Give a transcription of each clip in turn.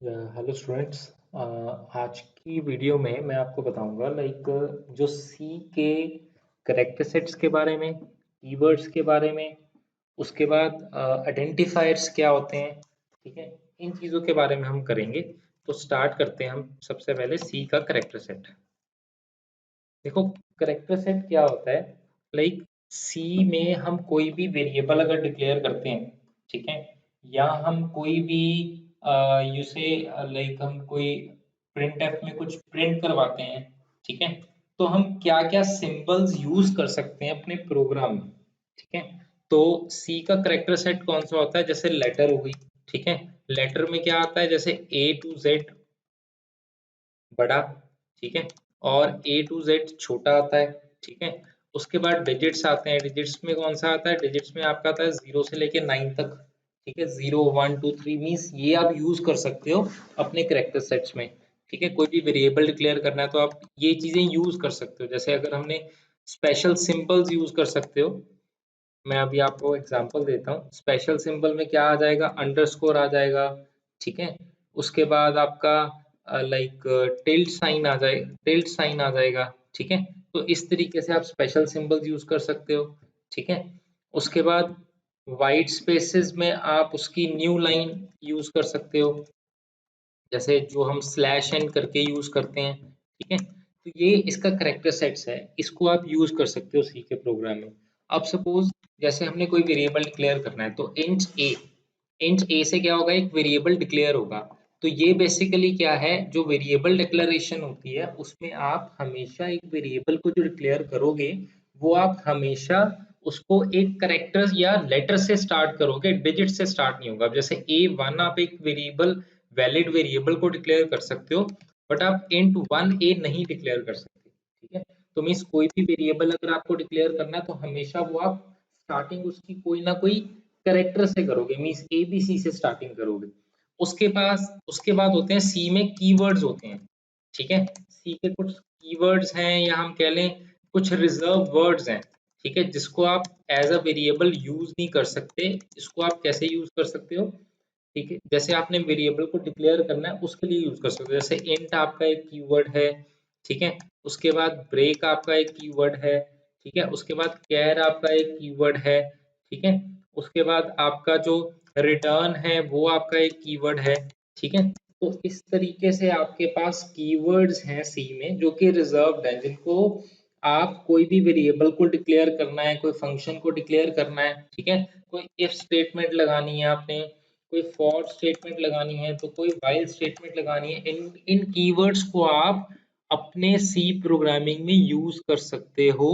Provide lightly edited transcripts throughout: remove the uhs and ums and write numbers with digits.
Hello students. आज की video में मैं आपको बताऊंगा जो सी के करैक्टर सेट्स के बारे में, कीवर्ड्स के बारे में, उसके बाद आइडेंटिफायर्स क्या होते हैं। ठीक है, इन चीज़ों के बारे में हम करेंगे। तो स्टार्ट करते हैं हम सबसे पहले सी का करैक्टर सेट। देखो, करैक्टर सेट क्या होता है। सी में हम कोई भी वेरिएबल अगर डिक्लेयर करते हैं, ठीक है, या हम कोई भी यूसे हम कोई प्रिंट एफ में कुछ प्रिंट करवाते हैं, ठीक है, तो हम क्या क्या सिंबल्स यूज कर सकते हैं अपने प्रोग्राम में। ठीक है, तो सी का करैक्टर सेट कौन सा होता है, जैसे लेटर हो गई। ठीक है, लेटर में क्या आता है, जैसे ए टू जेड बड़ा, ठीक है, और ए टू जेड छोटा आता है। ठीक है, उसके बाद डिजिट्स आते हैं। डिजिट्स में कौन सा आता है, डिजिट्स में आपका आता है 0 से लेके 9 तक। ठीक है, 0 1 2 3 मीन्स ये आप यूज कर सकते हो अपने करैक्टर सेट्स में। ठीक है, कोई भी वेरिएबल डिक्लेयर करना है तो आप ये चीजें यूज कर सकते हो। जैसे अगर हमने स्पेशल सिंबल्स यूज कर सकते हो। मैं अभी आपको एग्जांपल देता हूँ। स्पेशल सिंबल में क्या आ जाएगा, अंडरस्कोर आ जाएगा। ठीक है, उसके बाद आपका टिल्ट साइन आ जाएगा। ठीक है, तो इस तरीके से आप स्पेशल सिंबल्स यूज कर सकते हो। ठीक है, उसके बाद वाइट स्पेसेस में आप उसकी न्यू लाइन यूज कर सकते हो, जैसे जो हम स्लैश एन करके यूज करते हैं। ठीक है, तो ये इसका करेक्टर सेट्स है, इसको आप यूज कर सकते हो सी के प्रोग्राम में। अब सपोज जैसे हमने कोई वेरिएबल डिक्लेयर करना है, तो इंट ए से क्या होगा, एक वेरिएबल डिक्लेयर होगा। तो ये बेसिकली क्या है, जो वेरिएबल डिक्लेरेशन होती है उसमें आप हमेशा एक वेरिएबल को जो डिक्लेयर करोगे, वो आप हमेशा उसको एक करेक्टर या लेटर से स्टार्ट करोगे, डिजिट से स्टार्ट नहीं होगा। अब जैसे A1 आप एक वेरिएबल, वैलिड वेरिएबल को डिक्लेयर कर सकते हो, बट आप इंट 1 a नहीं डिक्लेयर कर सकते। ठीक है, तो मीन्स कोई भी वेरिएबल अगर आपको डिक्लेयर करना है तो हमेशा वो आप स्टार्टिंग उसकी कोई ना कोई करेक्टर से करोगे, मीन्स ABC से स्टार्टिंग करोगे। उसके बाद होते हैं सी में कीवर्ड्स होते हैं। ठीक है, सी के कुछ कीवर्ड्स हैं, या हम कह लें कुछ रिजर्व वर्ड्स हैं। ठीक है, जिसको आप एज अ वेरिएबल यूज नहीं कर सकते। इसको आप कैसे यूज कर सकते हो, ठीक है, जैसे आपने वेरिएबल को डिक्लेयर करना है उसके लिए यूज कर सकते हो। जैसे इंट आपका एक कीवर्ड है, ठीक है, उसके बाद ब्रेक आपका एक कीवर्ड है। ठीक है, उसके बाद कैर आपका एक कीवर्ड है। ठीक है, उसके बाद आपका जो रिटर्न है वो आपका एक कीवर्ड है। ठीक है, तो इस तरीके से आपके पास कीवर्ड्स हैं सी में जो कि रिजर्व्ड हैं, जिनको आप कोई भी वेरिएबल को डिक्लेयर करना है, कोई फंक्शन को डिक्लेयर करना है। ठीक है, कोई इफ स्टेटमेंट लगानी है आपने, कोई फॉर स्टेटमेंट लगानी है, तो कोई व्हाइल स्टेटमेंट लगानी है, इन इन कीवर्ड्स को आप अपने सी प्रोग्रामिंग में यूज कर सकते हो।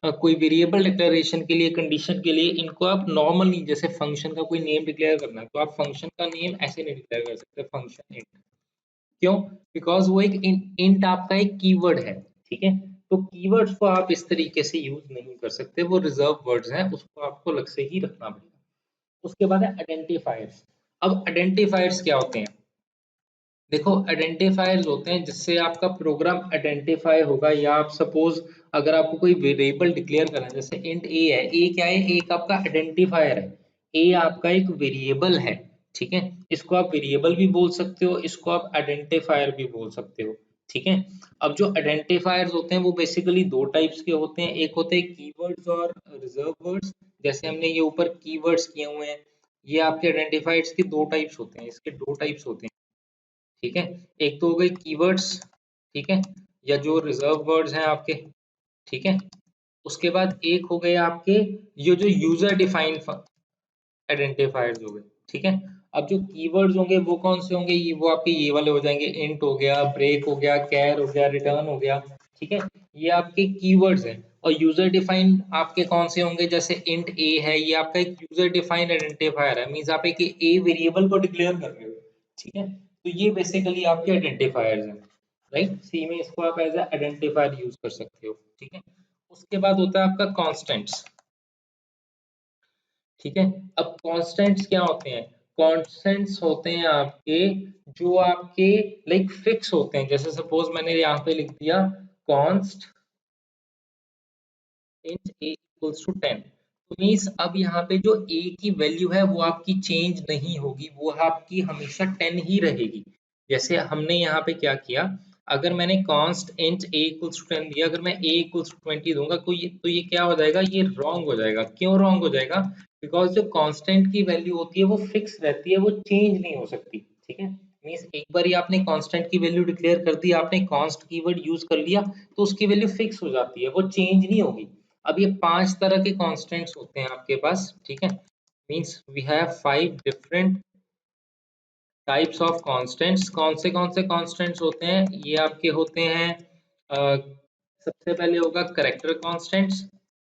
कोई वेरिएबल डिक्लेरेशन के लिए, कंडीशन के लिए इनको आप नॉर्मल नहीं, जैसे फंक्शन का कोई नेम डिक्लेयर करना है तो आप फंक्शन का नेम ऐसे नहीं डिक्लेयर कर सकते, फंक्शन इंट। क्यों, बिकॉज वो एक इंट आपका एक कीवर्ड है। ठीक है, तो कीवर्ड्स को आप इस तरीके से यूज नहीं कर सकते, वो रिजर्व वर्ड्स हैं, उसको आपको अलग से ही रखना पड़ेगा। उसके बाद है आइडेंटिफायर्स। अब आइडेंटिफायर्स क्या होते हैं, देखो आइडेंटिफायर्स होते हैं जिससे आपका प्रोग्राम आइडेंटिफाई होगा। या आप सपोज अगर आपको कोई वेरिएबल डिक्लेयर करना है, जैसे इंट ए है, ए क्या है, एक आपका आइडेंटिफायर है। ए आपका एक वेरिएबल है। ठीक है, इसको आप वेरिएबल भी बोल सकते हो, इसको आप आइडेंटिफायर भी बोल सकते हो। ठीक है, अब जो आइडेंटिफायर्स होते हैं वो बेसिकली दो टाइप्स के होते हैं, एक होते हैं कीवर्ड्स और रिजर्व वर्ड्स। जैसे हमने ये ऊपर कीवर्ड्स किए हुए हैं, ये आपके आइडेंटिफायर्स के दो टाइप्स होते हैं, इसके दो टाइप्स होते हैं। ठीक है, एक तो हो गई कीवर्ड्स, ठीक है, या जो रिजर्व वर्ड्स हैं आपके। ठीक है, उसके बाद एक हो गए आपके ये जो यूजर डिफाइंड आइडेंटिफायर्स हो गए। ठीक है, अब जो कीवर्ड्स होंगे वो कौन से होंगे, ये वो आपके ये वाले हो जाएंगे, इंट हो गया, ब्रेक हो गया, कैर हो गया, रिटर्न हो गया। ठीक है, ये आपके कीवर्ड्स हैं। और यूजर डिफाइंड आपके कौन से होंगे, जैसे इंट ए है, ये आपका एक यूजर डिफाइंड आइडेंटिफायर है, मींस आप एक ए वेरिएबल को डिक्लेयर कर रहे हो। ठीक है, तो ये बेसिकली आपके आइडेंटिफायर्स हैं। राइट, सी में इसको आप एज आइडेंटिफायर यूज कर सकते हो। ठीक है, उसके बाद होता है आपका कॉन्स्टेंट्स। ठीक है, अब कांस्टेंट्स क्या होते हैं, कांस्टेंट्स होते हैं आपके जो आपके फिक्स होते हैं। जैसे सपोज मैंने यहाँ पे लिख दिया const int a equals to 10, तो मीन्स अब यहाँ पे जो ए की वैल्यू है वो आपकी चेंज नहीं होगी, वो आपकी हमेशा 10 ही रहेगी। जैसे हमने यहाँ पे क्या किया, अगर मैंने const int a equals to 10 दिया, अगर मैं a इक्वल्स टू 20 दूंगा तो ये क्या हो जाएगा, ये रॉन्ग हो जाएगा। क्यों रॉन्ग हो जाएगा? बिकॉज जो कांस्टेंट की वैल्यू होती है वो फिक्स रहती है, वो चेंज नहीं हो सकती। ठीक है, मीन्स एक बार ही आपने कांस्टेंट की वैल्यू डिक्लेयर कर दी, आपने कांस्ट कीवर्ड यूज कर लिया, तो उसकी वैल्यू फिक्स हो जाती है, वो चेंज नहीं होगी। अब ये 5 तरह के कांस्टेंट्स होते हैं आपके पास। ठीक है, means we have 5 different types of constants. कौन से कांस्टेंट्स होते हैं? ये आपके होते हैं सबसे पहले होगा करेक्टर कांस्टेंट्स।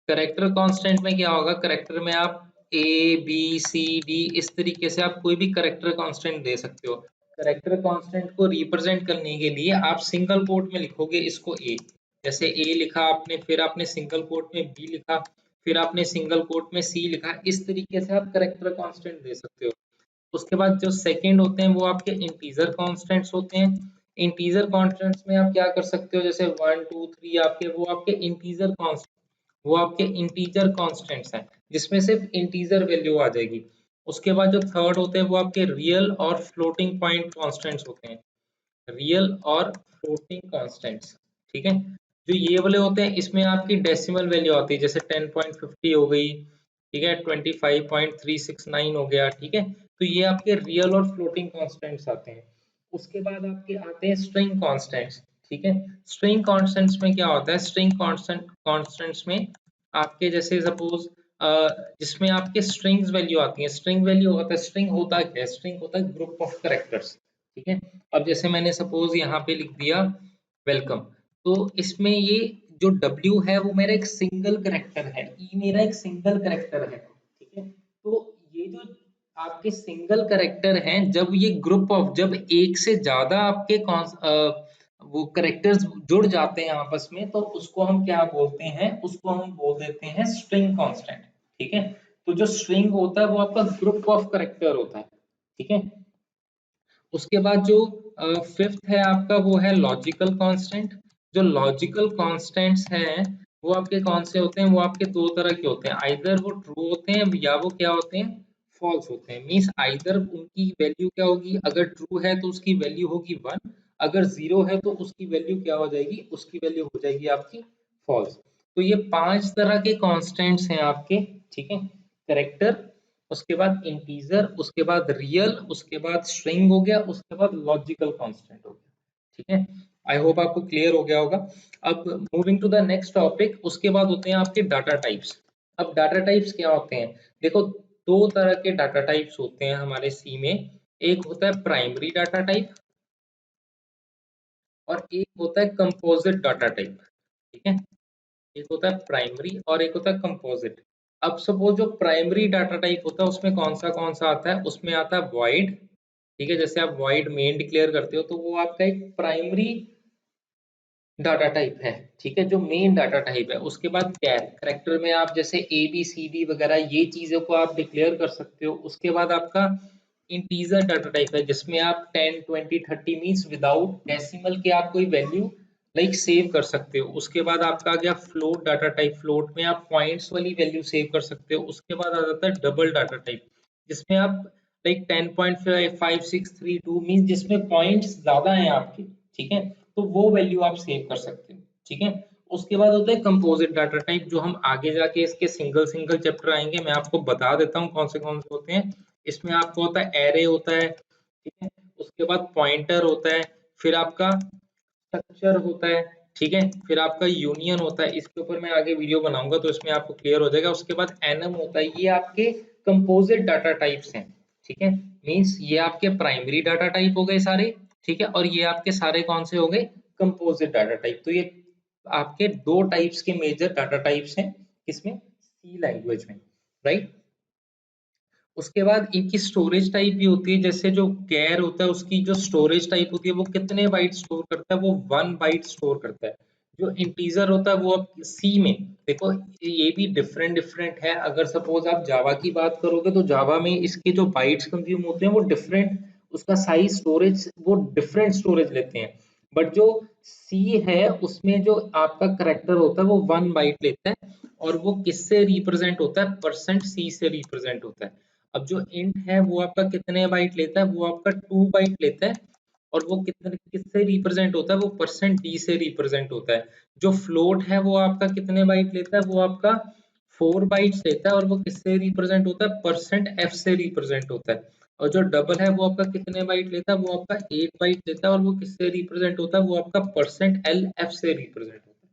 करेक्टर कांस्टेंट में क्या होगा, करेक्टर में आप ए बी सी डी इस तरीके से आप कोई भी करेक्टर कांस्टेंट दे सकते हो। करेक्टर कांस्टेंट को रिप्रेजेंट करने के लिए आप सिंगल कोट में लिखोगे इसको ए, जैसे ए लिखा आपने, फिर आपने सिंगल कोट में बी लिखा, फिर आपने सिंगल कोट में सी लिखा, इस तरीके से आप करेक्टर कांस्टेंट दे सकते हो। उसके बाद जो सेकंड होते हैं वो आपके इंटीजर कांस्टेंट्स होते हैं। इंटीजर कांस्टेंट्स में आप क्या कर सकते हो, जैसे 1 2 3 आपके वो आपके इंटीजर कांस्टेंट, वो आपके इंटीजर कांस्टेंट्स हैं, जिसमें सिर्फ इंटीजर वैल्यू आ जाएगी। उसके बाद जो थर्ड होते हैं वो आपके रियल और फ्लोटिंग पॉइंट कांस्टेंट्स होते हैं। रियल और फ्लोटिंग कांस्टेंट्स, ठीक है। जो ये वाले होते हैं इसमें आपकी डेसिमल वैल्यू आती है, जैसे 10.50 हो गई, ठीक है, 25.369 हो गया, ठीक है। तो ये आपके रियल और फ्लोटिंग कांस्टेंट्स आते हैं। उसके बाद आपके आते हैं स्ट्रिंग कांस्टेंट्स, ठीक है। स्ट्रिंग कांस्टेंट्स में क्या होता है, स्ट्रिंग कांस्टेंट्स में आपके जैसे सपोज जिसमें आपके स्ट्रिंग्स वैल्यू आती है। स्ट्रिंग वैल्यू होता है, स्ट्रिंग होता है क्या, स्ट्रिंग होता है ग्रुप ऑफ कैरेक्टर्स, ठीक है। अब जैसे मैंने सपोज यहाँ पे लिख दिया वेलकम, तो इसमें ये जो W है वो मेरा एक सिंगल करेक्टर है, E मेरा एक सिंगल करेक्टर है, ठीक है। तो ये जो आपके सिंगल करेक्टर हैं, जब ये ग्रुप ऑफ, जब एक से ज्यादा आपके वो करेक्टर्स जुड़ जाते हैं आपस में, तो उसको हम क्या बोलते हैं, उसको हम बोल देते हैं स्ट्रिंग कांस्टेंट, ठीक है। तो जो स्ट्रिंग होता है वो आपका ग्रुप ऑफ करेक्टर होता है, ठीक है। उसके बाद जो फिफ्थ है आपका वो है लॉजिकल कांस्टेंट। जो लॉजिकल कांस्टेंट्स हैं वो आपके कौन से होते हैं, वो आपके दो तरह के होते हैं, आइदर वो ट्रू होते हैं या वो क्या होते हैं, फॉल्स होते हैं। मींस आइदर उनकी वैल्यू क्या होगी, अगर ट्रू है तो उसकी वैल्यू होगी 1, अगर 0 है तो उसकी वैल्यू क्या हो जाएगी, उसकी वैल्यू हो जाएगी आपकी फॉल्स। तो ये 5 तरह के कांस्टेंट्स हैं आपके, ठीक है। करेक्टर, उसके बाद इंटीजर, उसके बाद रियल, उसके बाद स्ट्रिंग हो गया, उसके बाद लॉजिकल कांस्टेंट हो गया, ठीक है। आई होप आपको क्लियर हो गया होगा। अब moving to the next topic, उसके बाद होते हैं आपके डाटा टाइप्स। अब डाटा टाइप्स क्या होते हैं, देखो दो तरह के डाटा टाइप्स होते हैं हमारे सी में। एक होता है प्राइमरी डाटा टाइप और एक होता है कंपोजिट डाटा टाइप, ठीक है। एक होता है प्राइमरी और एक होता है कंपोजिट। अब सपोज जो प्राइमरी डाटा टाइप होता है उसमें कौन सा आता है, उसमें आता है वॉइड, ठीक है। जैसे आप वॉइड मेन डिक्लेयर करते हो तो वो आपका एक प्राइमरी डाटा टाइप है, ठीक है, जो मेन डाटा टाइप है। उसके बाद कैर, करेक्टर में आप जैसे ए बी सी डी वगैरह ये चीजों को आप डिक्लेयर कर सकते हो। उसके बाद आपका इंटीजर डाटा टाइप है, जिसमें आप 10 20 30 मींस विदाउट डेसिमल के आप कोई वैल्यू लाइक सेव कर सकते हो। उसके बाद आपका आ गया फ्लोट डाटा टाइप, फ्लोट में आप पॉइंट्स वाली वैल्यू सेव कर सकते हो। उसके बाद आ जाता है डबल डाटा टाइप, जिसमें आप लाइक 10.5632 मींस जिसमें पॉइंट्स ज्यादा हैं आपके, ठीक है, तो वो वैल्यू आप सेव कर सकते हो, ठीक है। उसके बाद होता है कंपोजिट डाटा टाइप, जो हम आगे जाके इसके सिंगल सिंगल चैप्टर आएंगे, मैं आपको बता देता हूँ कौन से होते हैं। इसमें आपको होता है एरे होता है, ठीक है। उसके बाद पॉइंटर होता है, फिर आपका स्ट्रक्चर होता है, ठीक है, फिर आपका यूनियन होता है। इसके ऊपर मैं आगे वीडियो बनाऊंगा तो इसमें आपको क्लियर हो जाएगा। उसके बाद एनम होता है। ये आपके कंपोजिट डाटा टाइप्स हैं, ठीक है। मींस ये आपके प्राइमरी डाटा टाइप हो गए सारे, ठीक है, और ये आपके सारे कौन से हो गए, कंपोजिट डाटा टाइप। तो ये आपके दो टाइप्स के मेजर डाटा टाइप्स हैं किसमें, सी लैंग्वेज में, राइट। उसके बाद इनकी स्टोरेज टाइप भी होती है, जैसे जो कैर होता है उसकी जो स्टोरेज टाइप होती है वो कितने बाइट स्टोर करता है, वो 1 बाइट स्टोर करता है। जो इंटीजर होता है वो अब सी में, देखो ये भी डिफरेंट डिफरेंट है। अगर सपोज आप जावा की बात करोगे तो जावा में इसके जो बाइट्स कंज्यूम होते हैं वो डिफरेंट, उसका साइज स्टोरेज वो डिफरेंट स्टोरेज लेते हैं। बट जो सी है उसमें जो आपका करेक्टर होता है वो 1 बाइट लेता है, और वो किससे रिप्रेजेंट होता है, परसेंट सी से रिप्रेजेंट होता है। अब जो इंट है वो आपका कितने बाइट लेता है, वो आपका 2 बाइट लेता है, और वो कितने किससे रिप्रेजेंट होता है, वो परसेंट डी से रिप्रेजेंट होता है। जो फ्लोट है वो आपका कितने बाइट लेता है, वो आपका 4 बाइट्स लेता है और वो किससे रिप्रेजेंट होता है, परसेंट एफ से रिप्रेजेंट होता है। और जो डबल है वो आपका कितने बाइट लेता है, वो आपका 8 बाइट लेता है और वो किससे रिप्रेजेंट होता है, वो आपका परसेंट एल एफ से रिप्रेजेंट होता है।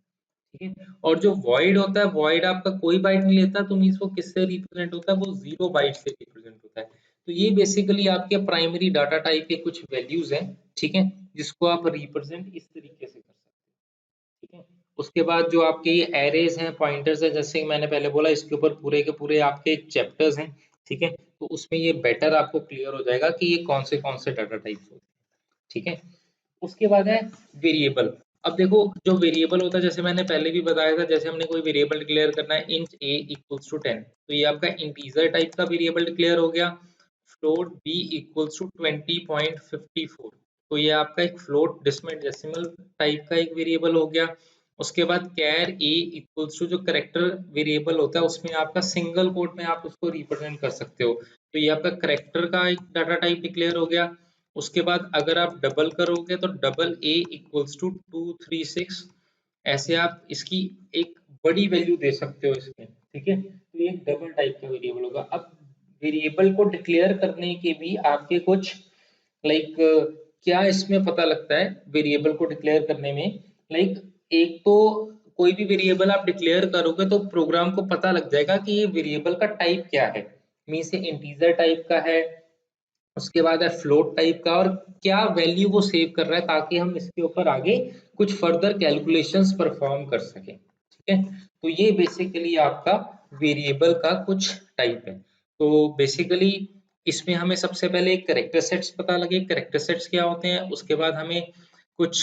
ठीक है। और जो वॉइड होता है, वॉइड आपका कोई बाइट नहीं लेता, तो मीन्स वो किससे रिप्रेजेंट होता है, वो 0 बाइट से रिप्रेजेंट होता है। तो ये बेसिकली आपके प्राइमरी डाटा टाइप के कुछ वैल्यूज हैं, ठीक है, जिसको आप रिप्रेजेंट इस तरीके से कर सकते हैं। ठीक है। उसके बाद जो आपके ये एरेज हैं, पॉइंटर्स हैं, जैसे कि मैंने पहले बोला, इसके ऊपर पूरे के पूरे आपके चैप्टर्स हैं। ठीक है। तो उसमें ये बेटर आपको क्लियर हो जाएगा कि ये कौन से डाटा टाइप्स होते हैं। ठीक है। उसके बाद है वेरिएबल। अब देखो, जो वेरिएबल होता है, जैसे मैंने पहले भी बताया था, जैसे हमने कोई वेरिएबल डिक्लेयर करना है, इंट a इक्वल्स टू 10, तो ये आपका इंटीजर टाइप का वेरिएबल डिक्लेयर हो गया। फ्लोट b इक्वल्स टू 20.54, तो ये आपका एक फ्लोट डेसिमल टाइप का एक वेरिएबल हो गया। उसके बाद कैर a इक्वल्स टू, जो करेक्टर वेरिएबल होता है, उसमें आपका सिंगल कोट में आप उसको रिप्रेजेंट कर सकते हो, तो ये आपका करेक्टर का एक डाटा टाइप डिक्लेयर हो गया। उसके बाद अगर आप डबल करोगे तो डबल a इक्वल्स टू 236, ऐसे आप इसकी एक बड़ी वैल्यू दे सकते हो इसमें। ठीक है। तो ये डबल टाइप का वेरिएबल होगा। अब वेरिएबल को डिक्लेयर करने के भी आपके कुछ लाइक क्या इसमें पता लगता है वेरिएबल को डिक्लेयर करने में, लाइक एक तो कोई भी वेरिएबल आप डिक्लेयर करोगे तो प्रोग्राम को पता लग जाएगा कि ये वेरिएबल का टाइप क्या है, मीन्स ये इंटीजर टाइप का है, उसके बाद है फ्लोट टाइप का, और क्या वैल्यू वो सेव कर रहा है, ताकि हम इसके ऊपर आगे कुछ फर्दर कैलकुलेशंस परफॉर्म कर सकें। ठीक है। तो ये बेसिकली आपका वेरिएबल का कुछ टाइप है। तो बेसिकली इसमें हमें सबसे पहले कैरेक्टर सेट्स पता लगे, कैरेक्टर सेट्स क्या होते हैं, उसके बाद हमें कुछ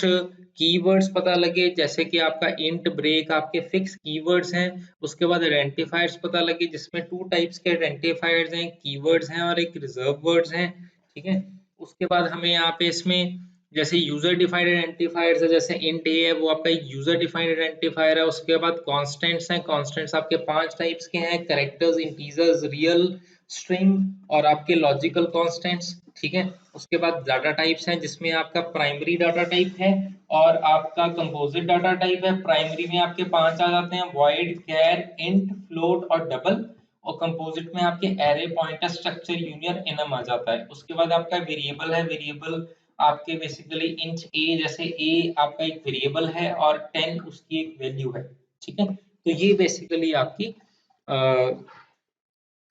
कीवर्ड्स पता लगे, जैसे कि आपका इंट ब्रेक आपके फिक्स कीवर्ड्स हैं। उसके बाद आइडेंटिफायर्स पता लगे, जिसमें 2 टाइप्स के आइडेंटिफायर्स हैं, कीवर्ड्स हैं और एक रिजर्व वर्ड्स हैं। ठीक है। उसके बाद हमें यहाँ पे इसमें जैसे यूजर डिफाइंड आइडेंटिफायर्स है, जैसे इंट ए है, वो आपका एक यूजर डिफाइंड आइडेंटिफायर है। उसके बाद कॉन्स्टेंट्स हैं, कॉन्स्टेंट्स आपके 5 टाइप्स के हैं, कैरेक्टर्स, इंटीजर्स, रियल, स्ट्रिंग और आपके लॉजिकल कॉन्स्टेंट्स। ठीक है। उसके बाद डाटा टाइप्स हैं, जिसमें आपका प्राइमरी डाटा टाइप है और आपका कंपोजिट डाटा टाइप है। प्राइमरी में आपके 5 आ जाते हैं, वॉइड, कैर, इंट, फ्लोट और डबल। और कंपोजिट में आपके array, pointer, structure, union, enum आ जाता है। उसके बाद आपका वेरिएबल है, वेरिएबल आपके बेसिकली इंट ए, जैसे ए आपका एक वेरिएबल है और 10 उसकी एक वैल्यू है। ठीक है। तो ये बेसिकली आपकी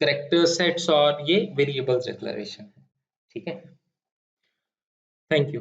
कैरेक्टर सेट्स और ये वेरिएबल्स डिक्लेरेशन है। ठीक है। Thank you.